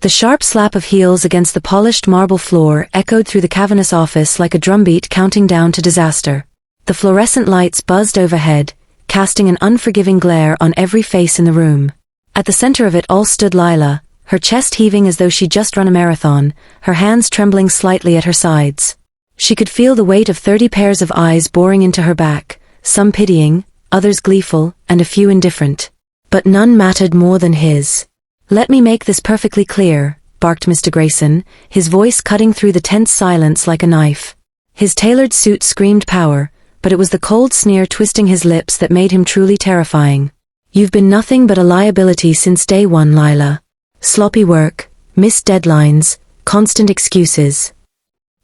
The sharp slap of heels against the polished marble floor echoed through the cavernous office like a drumbeat counting down to disaster. The fluorescent lights buzzed overhead, casting an unforgiving glare on every face in the room. At the center of it all stood Lila, her chest heaving as though she'd just run a marathon, her hands trembling slightly at her sides. She could feel the weight of 30 pairs of eyes boring into her back, some pitying, others gleeful, and a few indifferent. But none mattered more than his. "Let me make this perfectly clear," barked Mr. Grayson, his voice cutting through the tense silence like a knife. His tailored suit screamed power, but it was the cold sneer twisting his lips that made him truly terrifying. "You've been nothing but a liability since day one, Lila. Sloppy work, missed deadlines, constant excuses."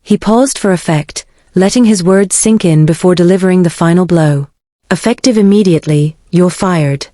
He paused for effect, letting his words sink in before delivering the final blow. "Effective immediately, you're fired."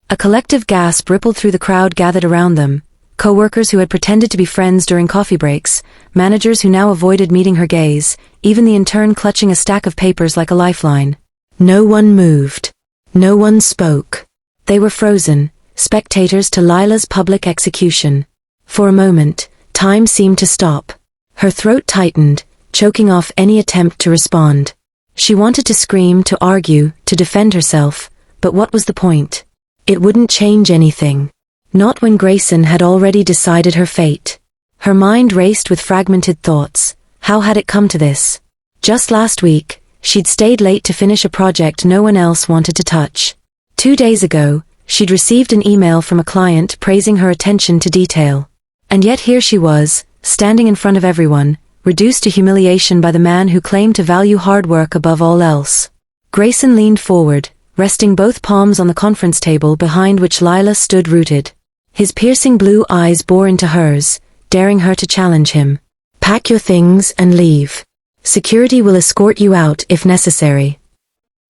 A collective gasp rippled through the crowd gathered around them, co-workers who had pretended to be friends during coffee breaks, managers who now avoided meeting her gaze, even the intern clutching a stack of papers like a lifeline. No one moved. No one spoke. They were frozen, spectators to Lila's public execution. For a moment, time seemed to stop. Her throat tightened, choking off any attempt to respond. She wanted to scream, to argue, to defend herself, but what was the point? It wouldn't change anything. Not when Grayson had already decided her fate. Her mind raced with fragmented thoughts. How had it come to this? Just last week, she'd stayed late to finish a project no one else wanted to touch. 2 days ago, she'd received an email from a client praising her attention to detail. And yet here she was, standing in front of everyone, reduced to humiliation by the man who claimed to value hard work above all else. Grayson leaned forward, resting both palms on the conference table behind which Lila stood rooted. His piercing blue eyes bore into hers, daring her to challenge him. "Pack your things and leave. Security will escort you out if necessary."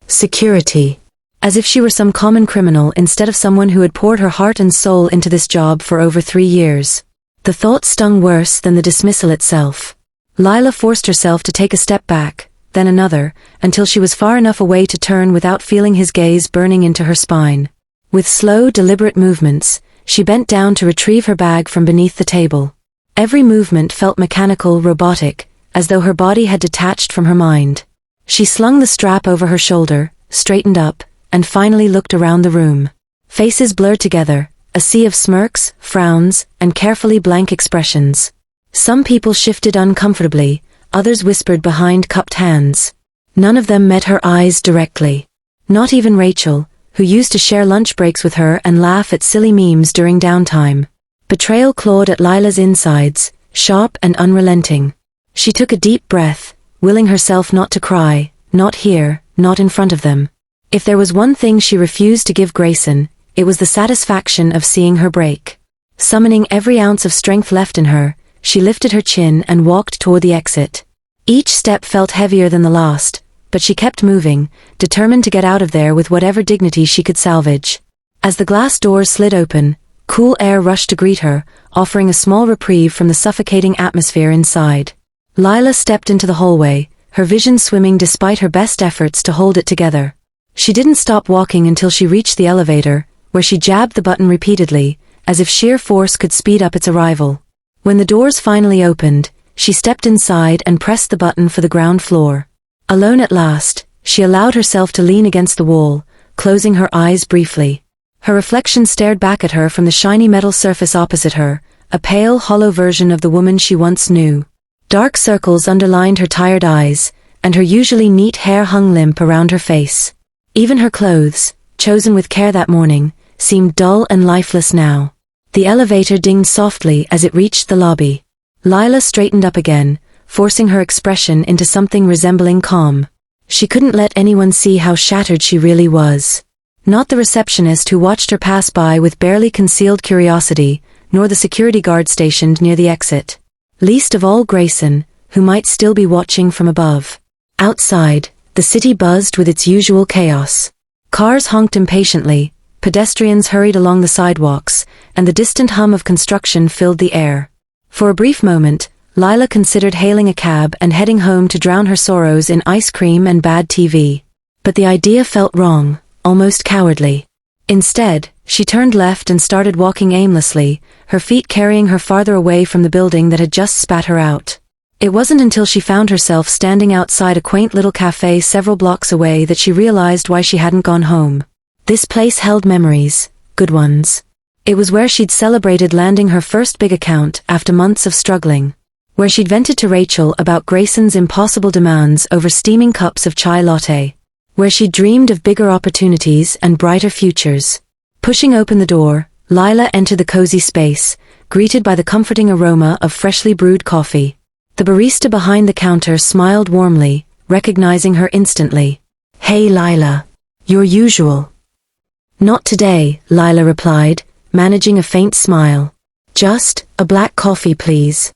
Security. As if she were some common criminal instead of someone who had poured her heart and soul into this job for over 3 years. The thought stung worse than the dismissal itself. Lila forced herself to take a step back, then another, until she was far enough away to turn without feeling his gaze burning into her spine. With slow, deliberate movements, she bent down to retrieve her bag from beneath the table. Every movement felt mechanical, robotic, as though her body had detached from her mind. She slung the strap over her shoulder, straightened up, and finally looked around the room. Faces blurred together, a sea of smirks, frowns, and carefully blank expressions. Some people shifted uncomfortably, others whispered behind cupped hands. None of them met her eyes directly. Not even Rachel, who used to share lunch breaks with her and laugh at silly memes during downtime. Betrayal clawed at Lila's insides, sharp and unrelenting. She took a deep breath, willing herself not to cry, not here, not in front of them. If there was one thing she refused to give Grayson, it was the satisfaction of seeing her break. Summoning every ounce of strength left in her, she lifted her chin and walked toward the exit. Each step felt heavier than the last, but she kept moving, determined to get out of there with whatever dignity she could salvage. As the glass doors slid open, cool air rushed to greet her, offering a small reprieve from the suffocating atmosphere inside. Lila stepped into the hallway, her vision swimming despite her best efforts to hold it together. She didn't stop walking until she reached the elevator, where she jabbed the button repeatedly, as if sheer force could speed up its arrival. When the doors finally opened, she stepped inside and pressed the button for the ground floor. Alone at last, she allowed herself to lean against the wall, closing her eyes briefly. Her reflection stared back at her from the shiny metal surface opposite her, a pale, hollow version of the woman she once knew. Dark circles underlined her tired eyes, and her usually neat hair hung limp around her face. Even her clothes, chosen with care that morning, seemed dull and lifeless now. The elevator dinged softly as it reached the lobby. Lila straightened up again, forcing her expression into something resembling calm. She couldn't let anyone see how shattered she really was. Not the receptionist who watched her pass by with barely concealed curiosity, nor the security guard stationed near the exit. Least of all Grayson, who might still be watching from above. Outside, the city buzzed with its usual chaos. Cars honked impatiently, pedestrians hurried along the sidewalks, and the distant hum of construction filled the air. For a brief moment, Lila considered hailing a cab and heading home to drown her sorrows in ice cream and bad TV. But the idea felt wrong, almost cowardly. Instead, she turned left and started walking aimlessly, her feet carrying her farther away from the building that had just spat her out. It wasn't until she found herself standing outside a quaint little cafe several blocks away that she realized why she hadn't gone home. This place held memories, good ones. It was where she'd celebrated landing her first big account after months of struggling. Where she'd vented to Rachel about Grayson's impossible demands over steaming cups of chai latte. Where she'd dreamed of bigger opportunities and brighter futures. Pushing open the door, Lila entered the cozy space, greeted by the comforting aroma of freshly brewed coffee. The barista behind the counter smiled warmly, recognizing her instantly. "Hey Lila. Your usual." "Not today," Lila replied, managing a faint smile. "Just a black coffee, please."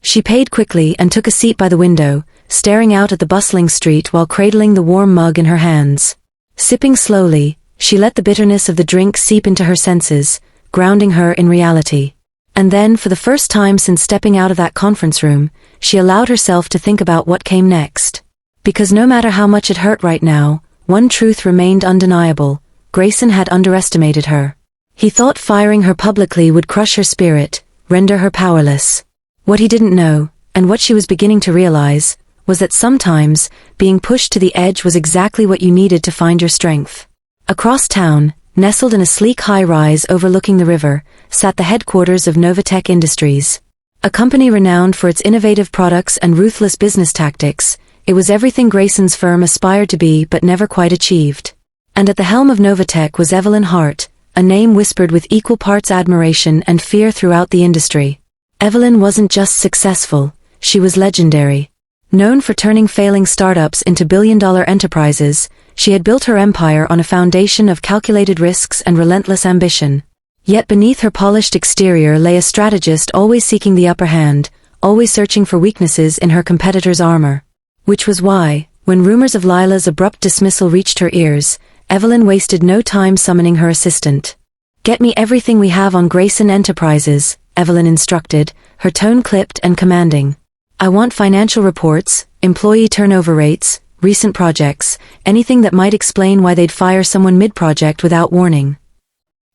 She paid quickly and took a seat by the window, staring out at the bustling street while cradling the warm mug in her hands. Sipping slowly, she let the bitterness of the drink seep into her senses, grounding her in reality. And then, for the first time since stepping out of that conference room, she allowed herself to think about what came next. Because no matter how much it hurt right now, one truth remained undeniable: Grayson had underestimated her. He thought firing her publicly would crush her spirit, render her powerless. What he didn't know, and what she was beginning to realize, was that sometimes, being pushed to the edge was exactly what you needed to find your strength. Across town, nestled in a sleek high-rise overlooking the river, sat the headquarters of Novatech Industries. A company renowned for its innovative products and ruthless business tactics, it was everything Grayson's firm aspired to be but never quite achieved. And at the helm of Novatech was Evelyn Hart, a name whispered with equal parts admiration and fear throughout the industry. Evelyn wasn't just successful, she was legendary. Known for turning failing startups into billion-dollar enterprises, she had built her empire on a foundation of calculated risks and relentless ambition. Yet beneath her polished exterior lay a strategist always seeking the upper hand, always searching for weaknesses in her competitor's armor. Which was why, when rumors of Lila's abrupt dismissal reached her ears, Evelyn wasted no time summoning her assistant. "Get me everything we have on Grayson Enterprises," Evelyn instructed, her tone clipped and commanding. "I want financial reports, employee turnover rates, recent projects, anything that might explain why they'd fire someone mid-project without warning."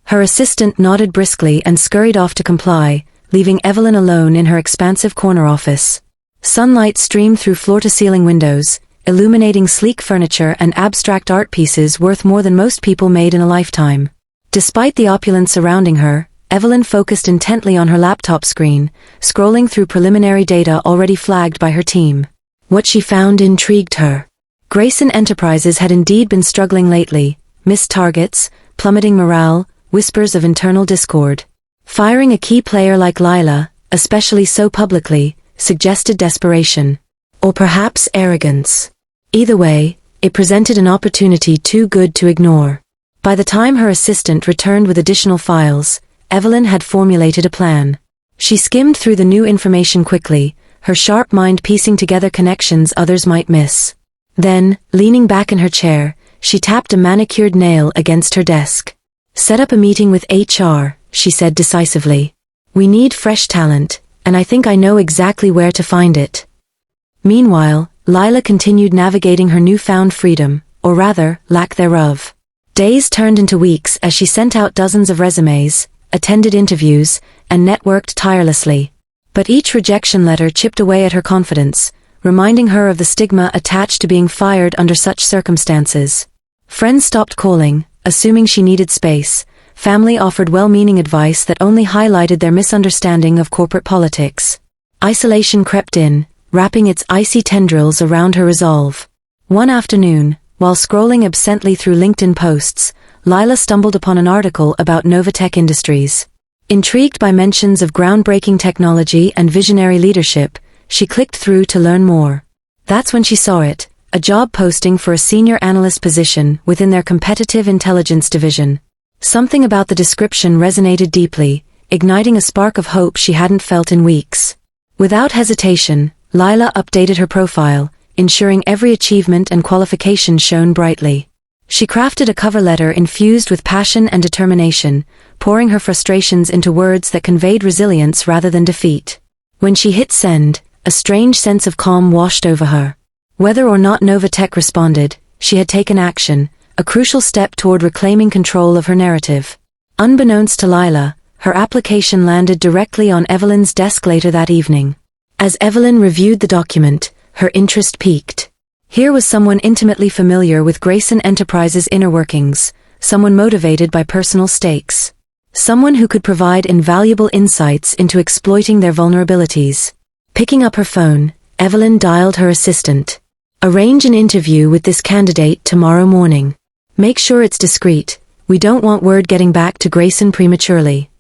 Her assistant nodded briskly and scurried off to comply, leaving Evelyn alone in her expansive corner office. Sunlight streamed through floor-to-ceiling windows, illuminating sleek furniture and abstract art pieces worth more than most people made in a lifetime. Despite the opulence surrounding her, Evelyn focused intently on her laptop screen, scrolling through preliminary data already flagged by her team. What she found intrigued her. Grayson Enterprises had indeed been struggling lately: missed targets, plummeting morale, whispers of internal discord. Firing a key player like Lila, especially so publicly, suggested desperation. Or perhaps arrogance. Either way, it presented an opportunity too good to ignore. By the time her assistant returned with additional files, Evelyn had formulated a plan. She skimmed through the new information quickly, her sharp mind piecing together connections others might miss. Then, leaning back in her chair, she tapped a manicured nail against her desk. "Set up a meeting with HR," she said decisively. "We need fresh talent, and I think I know exactly where to find it." Meanwhile, Lila continued navigating her newfound freedom, or rather, lack thereof. Days turned into weeks as she sent out dozens of resumes, attended interviews, and networked tirelessly. But each rejection letter chipped away at her confidence, reminding her of the stigma attached to being fired under such circumstances. Friends stopped calling, assuming she needed space. Family offered well-meaning advice that only highlighted their misunderstanding of corporate politics. Isolation crept in, wrapping its icy tendrils around her resolve. One afternoon, while scrolling absently through LinkedIn posts, Lila stumbled upon an article about Novatech Industries. Intrigued by mentions of groundbreaking technology and visionary leadership, she clicked through to learn more. That's when she saw it, a job posting for a senior analyst position within their competitive intelligence division. Something about the description resonated deeply, igniting a spark of hope she hadn't felt in weeks. Without hesitation, Lila updated her profile, ensuring every achievement and qualification shone brightly. She crafted a cover letter infused with passion and determination, pouring her frustrations into words that conveyed resilience rather than defeat. When she hit send, a strange sense of calm washed over her. Whether or not Novatech responded, she had taken action, a crucial step toward reclaiming control of her narrative. Unbeknownst to Lila, her application landed directly on Evelyn's desk later that evening. As Evelyn reviewed the document, her interest piqued. Here was someone intimately familiar with Grayson Enterprises' inner workings, someone motivated by personal stakes. Someone who could provide invaluable insights into exploiting their vulnerabilities. Picking up her phone, Evelyn dialed her assistant. "Arrange an interview with this candidate tomorrow morning. Make sure it's discreet. We don't want word getting back to Grayson prematurely."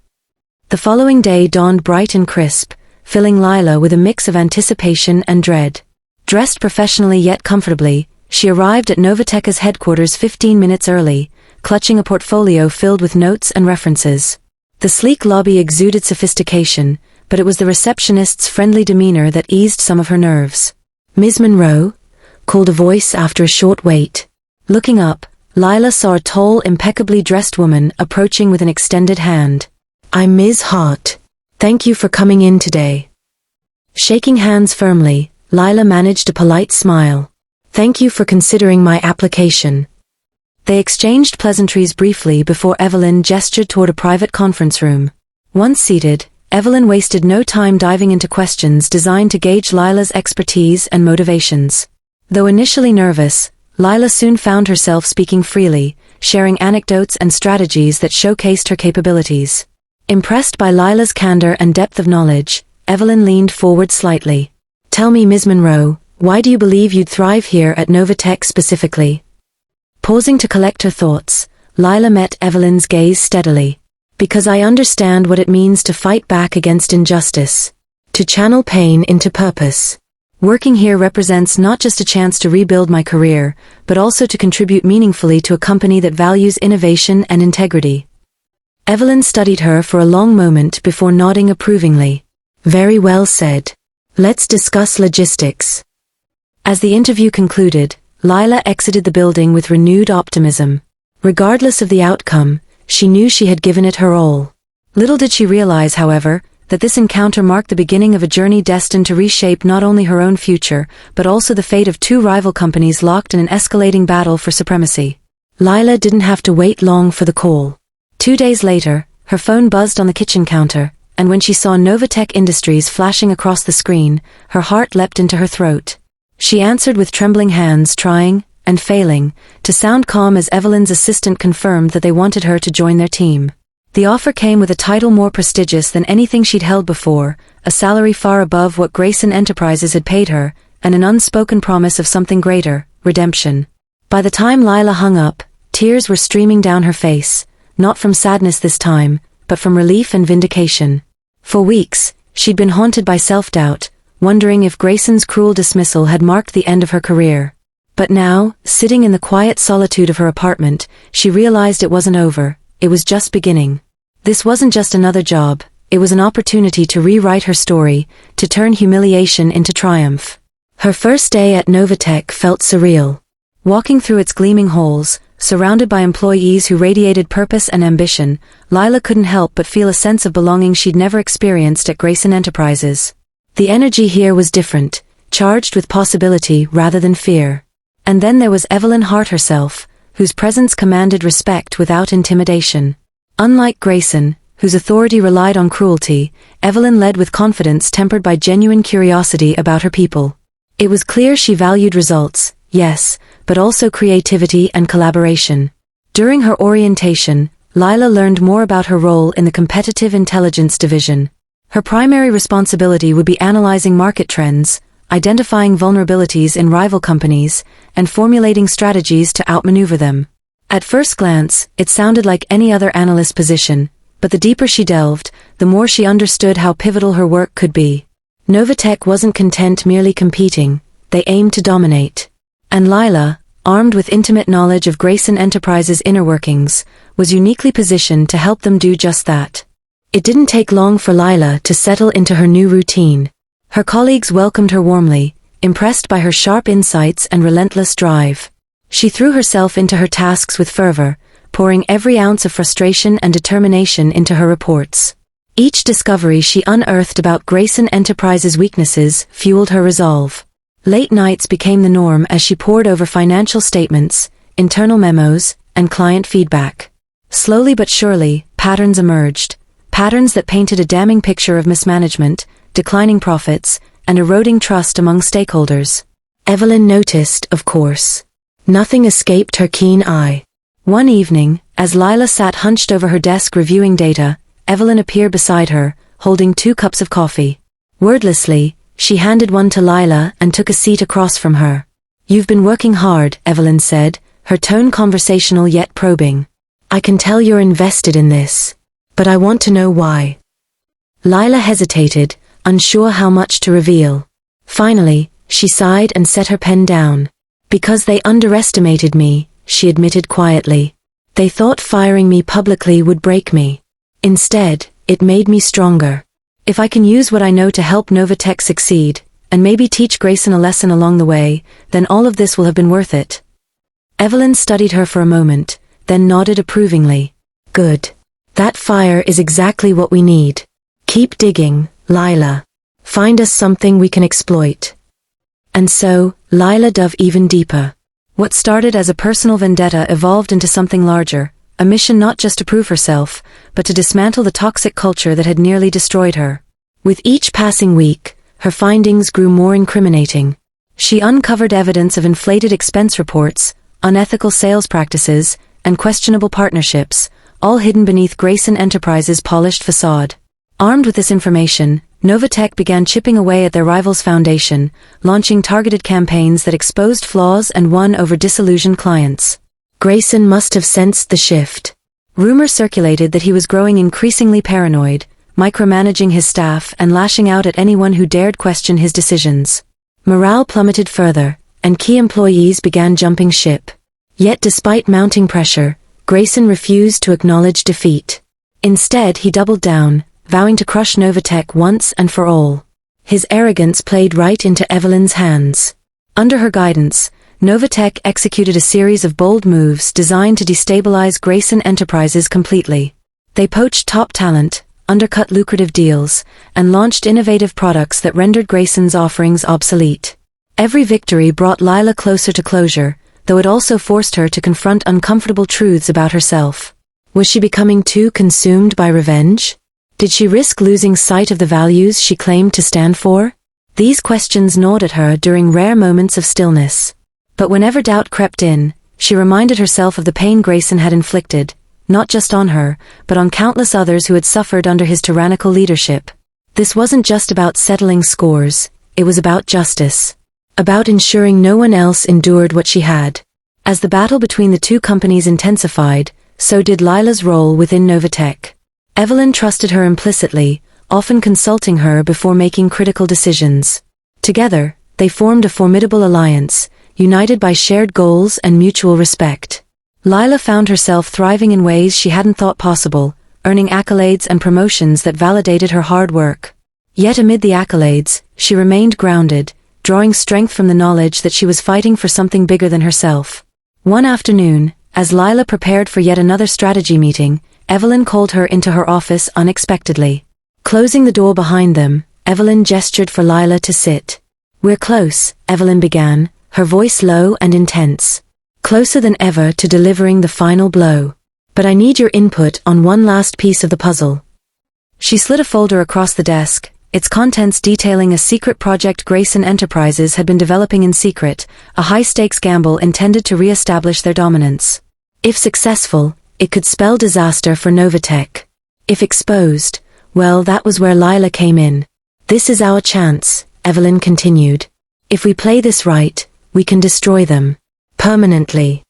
The following day dawned bright and crisp, filling Lila with a mix of anticipation and dread. Dressed professionally yet comfortably, she arrived at Novatech's headquarters 15 minutes early, clutching a portfolio filled with notes and references. The sleek lobby exuded sophistication, but it was the receptionist's friendly demeanor that eased some of her nerves. "Ms. Monroe?" called a voice after a short wait. Looking up, Lila saw a tall, impeccably dressed woman approaching with an extended hand. "I'm Ms. Hart. Thank you for coming in today." Shaking hands firmly, Lila managed a polite smile. "Thank you for considering my application." They exchanged pleasantries briefly before Evelyn gestured toward a private conference room. Once seated, Evelyn wasted no time diving into questions designed to gauge Lila's expertise and motivations. Though initially nervous, Lila soon found herself speaking freely, sharing anecdotes and strategies that showcased her capabilities. Impressed by Lila's candor and depth of knowledge, Evelyn leaned forward slightly. "Tell me, Ms. Monroe, why do you believe you'd thrive here at Novatech specifically?" Pausing to collect her thoughts, Lila met Evelyn's gaze steadily. "Because I understand what it means to fight back against injustice. To channel pain into purpose. Working here represents not just a chance to rebuild my career, but also to contribute meaningfully to a company that values innovation and integrity." Evelyn studied her for a long moment before nodding approvingly. "Very well said. Let's discuss logistics." As the interview concluded, Lila exited the building with renewed optimism. Regardless of the outcome, she knew she had given it her all. Little did she realize, however, that this encounter marked the beginning of a journey destined to reshape not only her own future, but also the fate of two rival companies locked in an escalating battle for supremacy. Lila didn't have to wait long for the call. 2 days later, her phone buzzed on the kitchen counter, and when she saw Novatech Industries flashing across the screen, her heart leapt into her throat. She answered with trembling hands, trying, and failing, to sound calm as Evelyn's assistant confirmed that they wanted her to join their team. The offer came with a title more prestigious than anything she'd held before, a salary far above what Grayson Enterprises had paid her, and an unspoken promise of something greater, redemption. By the time Lila hung up, tears were streaming down her face, not from sadness this time, but from relief and vindication. For weeks, she'd been haunted by self-doubt, wondering if Grayson's cruel dismissal had marked the end of her career. But now, sitting in the quiet solitude of her apartment, she realized it wasn't over, it was just beginning. This wasn't just another job, it was an opportunity to rewrite her story, to turn humiliation into triumph. Her first day at Novatech felt surreal. Walking through its gleaming halls, surrounded by employees who radiated purpose and ambition, Lila couldn't help but feel a sense of belonging she'd never experienced at Grayson Enterprises. The energy here was different, charged with possibility rather than fear. And then there was Evelyn Hart herself, whose presence commanded respect without intimidation. Unlike Grayson, whose authority relied on cruelty, Evelyn led with confidence tempered by genuine curiosity about her people. It was clear she valued results, yes, but also creativity and collaboration. During her orientation, Lila learned more about her role in the competitive intelligence division. Her primary responsibility would be analyzing market trends, identifying vulnerabilities in rival companies, and formulating strategies to outmaneuver them. At first glance, it sounded like any other analyst position, but the deeper she delved, the more she understood how pivotal her work could be. Novatech wasn't content merely competing, they aimed to dominate. And Lila, armed with intimate knowledge of Grayson Enterprises' inner workings, was uniquely positioned to help them do just that. It didn't take long for Lila to settle into her new routine. Her colleagues welcomed her warmly, impressed by her sharp insights and relentless drive. She threw herself into her tasks with fervor, pouring every ounce of frustration and determination into her reports. Each discovery she unearthed about Grayson Enterprises' weaknesses fueled her resolve. Late nights became the norm as she pored over financial statements, internal memos, and client feedback. Slowly but surely, patterns emerged. Patterns that painted a damning picture of mismanagement, declining profits, and eroding trust among stakeholders. Evelyn noticed, of course. Nothing escaped her keen eye. One evening, as Lila sat hunched over her desk reviewing data, Evelyn appeared beside her, holding 2 cups of coffee. Wordlessly, she handed one to Lila and took a seat across from her. "You've been working hard," Evelyn said, her tone conversational yet probing. "I can tell you're invested in this. But I want to know why." Lila hesitated, unsure how much to reveal. Finally, she sighed and set her pen down. "Because they underestimated me," she admitted quietly. "They thought firing me publicly would break me. Instead, it made me stronger. If I can use what I know to help Novatech succeed, and maybe teach Grayson a lesson along the way, then all of this will have been worth it." Evelyn studied her for a moment, then nodded approvingly. "Good. That fire is exactly what we need. Keep digging, Lila. Find us something we can exploit." And so, Lila dove even deeper. What started as a personal vendetta evolved into something larger, a mission not just to prove herself, but to dismantle the toxic culture that had nearly destroyed her. With each passing week, her findings grew more incriminating. She uncovered evidence of inflated expense reports, unethical sales practices, and questionable partnerships, all hidden beneath Grayson Enterprises' polished facade. Armed with this information, Novatech began chipping away at their rival's foundation, launching targeted campaigns that exposed flaws and won over disillusioned clients. Grayson must have sensed the shift. Rumors circulated that he was growing increasingly paranoid, micromanaging his staff and lashing out at anyone who dared question his decisions. Morale plummeted further, and key employees began jumping ship. Yet despite mounting pressure, Grayson refused to acknowledge defeat. Instead, he doubled down, vowing to crush Novatech once and for all. His arrogance played right into Evelyn's hands. Under her guidance, Novatech executed a series of bold moves designed to destabilize Grayson Enterprises completely. They poached top talent, undercut lucrative deals, and launched innovative products that rendered Grayson's offerings obsolete. Every victory brought Lila closer to closure, though it also forced her to confront uncomfortable truths about herself. Was she becoming too consumed by revenge? Did she risk losing sight of the values she claimed to stand for? These questions gnawed at her during rare moments of stillness. But whenever doubt crept in, she reminded herself of the pain Grayson had inflicted, not just on her, but on countless others who had suffered under his tyrannical leadership. This wasn't just about settling scores, it was about justice. About ensuring no one else endured what she had. As the battle between the two companies intensified, so did Lila's role within Novatech. Evelyn trusted her implicitly, often consulting her before making critical decisions. Together, they formed a formidable alliance, united by shared goals and mutual respect. Lila found herself thriving in ways she hadn't thought possible, earning accolades and promotions that validated her hard work. Yet amid the accolades, she remained grounded, drawing strength from the knowledge that she was fighting for something bigger than herself. One afternoon, as Lila prepared for yet another strategy meeting, Evelyn called her into her office unexpectedly. Closing the door behind them, Evelyn gestured for Lila to sit. "We're close," Evelyn began, her voice low and intense. "Closer than ever to delivering the final blow. But I need your input on one last piece of the puzzle." She slid a folder across the desk, its contents detailing a secret project Grayson Enterprises had been developing in secret, a high-stakes gamble intended to re-establish their dominance. If successful, it could spell disaster for Novatech. If exposed, well, that was where Lila came in. "This is our chance," Evelyn continued. "If we play this right, we can destroy them. Permanently."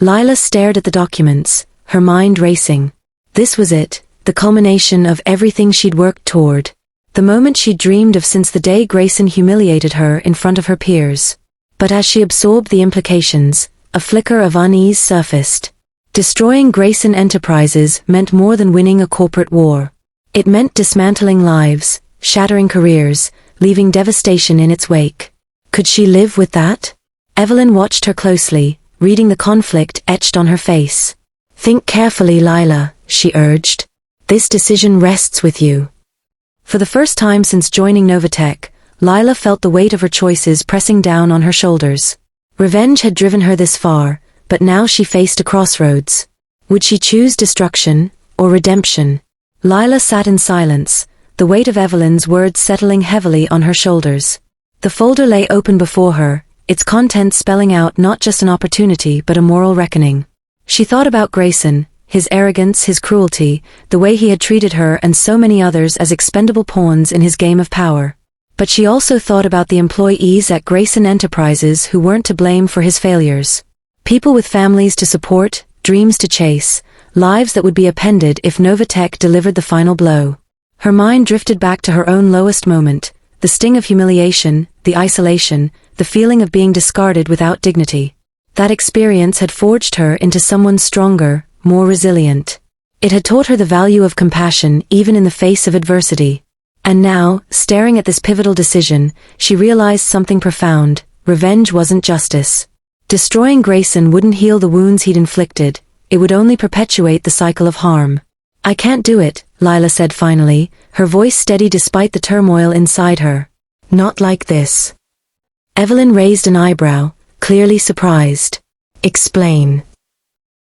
Lila stared at the documents, her mind racing. This was it, the culmination of everything she'd worked toward. The moment she'd dreamed of since the day Grayson humiliated her in front of her peers. But as she absorbed the implications, a flicker of unease surfaced. Destroying Grayson Enterprises meant more than winning a corporate war. It meant dismantling lives, shattering careers, leaving devastation in its wake. Could she live with that? Evelyn watched her closely, reading the conflict etched on her face. "Think carefully, Lila," she urged. "This decision rests with you." For the first time since joining Novatech, Lila felt the weight of her choices pressing down on her shoulders. Revenge had driven her this far, but now she faced a crossroads. Would she choose destruction or redemption? Lila sat in silence, the weight of Evelyn's words settling heavily on her shoulders. The folder lay open before her, its contents spelling out not just an opportunity but a moral reckoning. She thought about Grayson, his arrogance, his cruelty, the way he had treated her and so many others as expendable pawns in his game of power. But she also thought about the employees at Grayson Enterprises who weren't to blame for his failures. People with families to support, dreams to chase, lives that would be upended if Novatech delivered the final blow. Her mind drifted back to her own lowest moment, the sting of humiliation, the isolation, the feeling of being discarded without dignity. That experience had forged her into someone stronger, more resilient. It had taught her the value of compassion even in the face of adversity. And now, staring at this pivotal decision, she realized something profound: revenge wasn't justice. Destroying Grayson wouldn't heal the wounds he'd inflicted, it would only perpetuate the cycle of harm. "I can't do it," Lila said finally, her voice steady despite the turmoil inside her. "Not like this." Evelyn raised an eyebrow, clearly surprised. "Explain."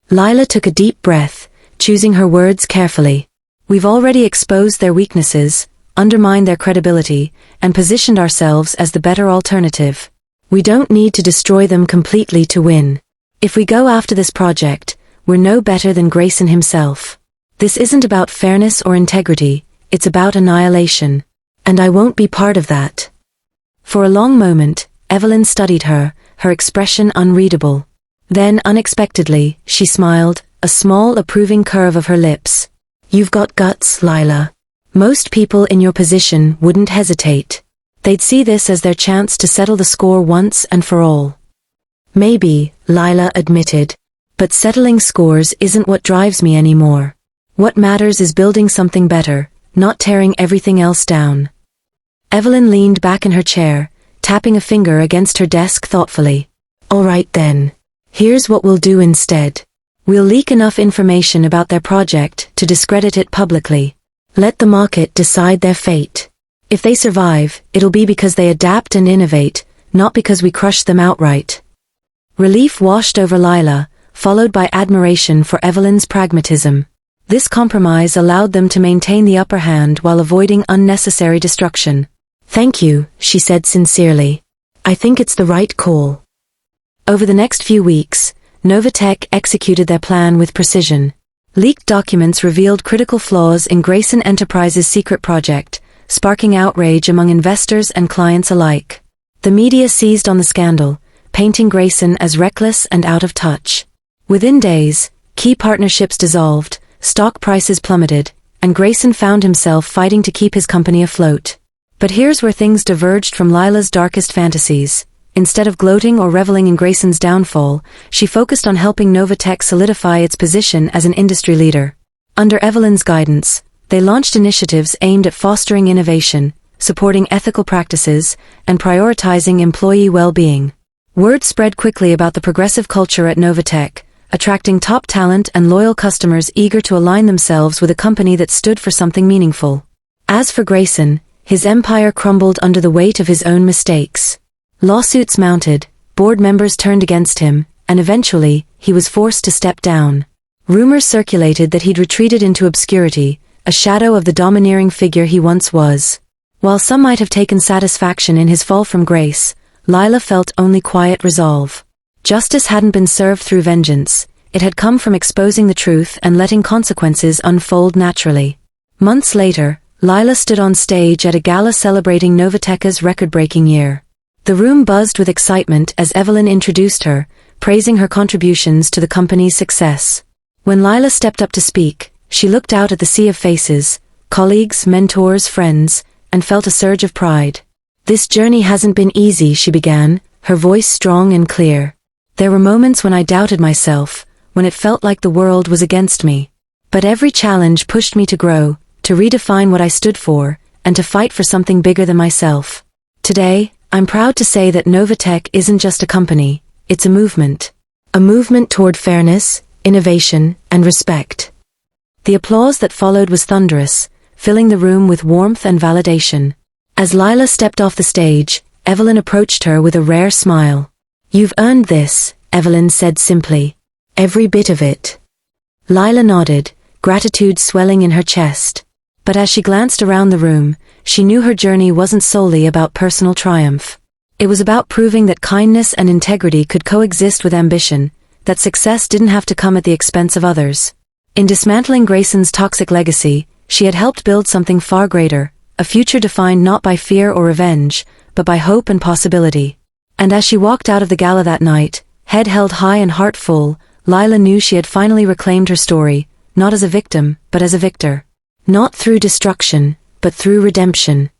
Lila took a deep breath, choosing her words carefully. "We've already exposed their weaknesses, undermined their credibility, and positioned ourselves as the better alternative. We don't need to destroy them completely to win. If we go after this project, we're no better than Grayson himself. This isn't about fairness or integrity, it's about annihilation. And I won't be part of that." For a long moment, Evelyn studied her, her expression unreadable. Then, unexpectedly, she smiled, a small approving curve of her lips. "You've got guts, Lila. Most people in your position wouldn't hesitate. They'd see this as their chance to settle the score once and for all." "Maybe," Lila admitted. "But settling scores isn't what drives me anymore. What matters is building something better, not tearing everything else down." Evelyn leaned back in her chair, tapping a finger against her desk thoughtfully. "All right then. Here's what we'll do instead. We'll leak enough information about their project to discredit it publicly. Let the market decide their fate. If they survive, it'll be because they adapt and innovate, not because we crush them outright." Relief washed over Lila, followed by admiration for Evelyn's pragmatism. This compromise allowed them to maintain the upper hand while avoiding unnecessary destruction. "Thank you," she said sincerely. "I think it's the right call." Over the next few weeks, Novatech executed their plan with precision. Leaked documents revealed critical flaws in Grayson Enterprises' secret project, sparking outrage among investors and clients alike. The media seized on the scandal, painting Grayson as reckless and out of touch. Within days, key partnerships dissolved, stock prices plummeted, and Grayson found himself fighting to keep his company afloat. But here's where things diverged from Lila's darkest fantasies. Instead of gloating or reveling in Grayson's downfall, she focused on helping Novatech solidify its position as an industry leader. Under Evelyn's guidance, they launched initiatives aimed at fostering innovation, supporting ethical practices, and prioritizing employee well-being. Word spread quickly about the progressive culture at Novatech, attracting top talent and loyal customers eager to align themselves with a company that stood for something meaningful. As for Grayson, his empire crumbled under the weight of his own mistakes. Lawsuits mounted, board members turned against him, and eventually, he was forced to step down. Rumors circulated that he'd retreated into obscurity, a shadow of the domineering figure he once was. While some might have taken satisfaction in his fall from grace, Lila felt only quiet resolve. Justice hadn't been served through vengeance, it had come from exposing the truth and letting consequences unfold naturally. Months later, Lila stood on stage at a gala celebrating Novatech's record-breaking year. The room buzzed with excitement as Evelyn introduced her, praising her contributions to the company's success. When Lila stepped up to speak, she looked out at the sea of faces, colleagues, mentors, friends, and felt a surge of pride. "This journey hasn't been easy," she began, her voice strong and clear. "There were moments when I doubted myself, when it felt like the world was against me. But every challenge pushed me to grow, to redefine what I stood for, and to fight for something bigger than myself. Today, I'm proud to say that Novatech isn't just a company, it's a movement. A movement toward fairness, innovation, and respect." The applause that followed was thunderous, filling the room with warmth and validation. As Lila stepped off the stage, Evelyn approached her with a rare smile. "You've earned this," Evelyn said simply. Every bit of it. Lila nodded, gratitude swelling in her chest. But as she glanced around the room, she knew her journey wasn't solely about personal triumph. It was about proving that kindness and integrity could coexist with ambition, that success didn't have to come at the expense of others. In dismantling Grayson's toxic legacy, she had helped build something far greater, a future defined not by fear or revenge, but by hope and possibility. And as she walked out of the gala that night, head held high and heart full, Lila knew she had finally reclaimed her story, not as a victim, but as a victor. Not through destruction, but through redemption.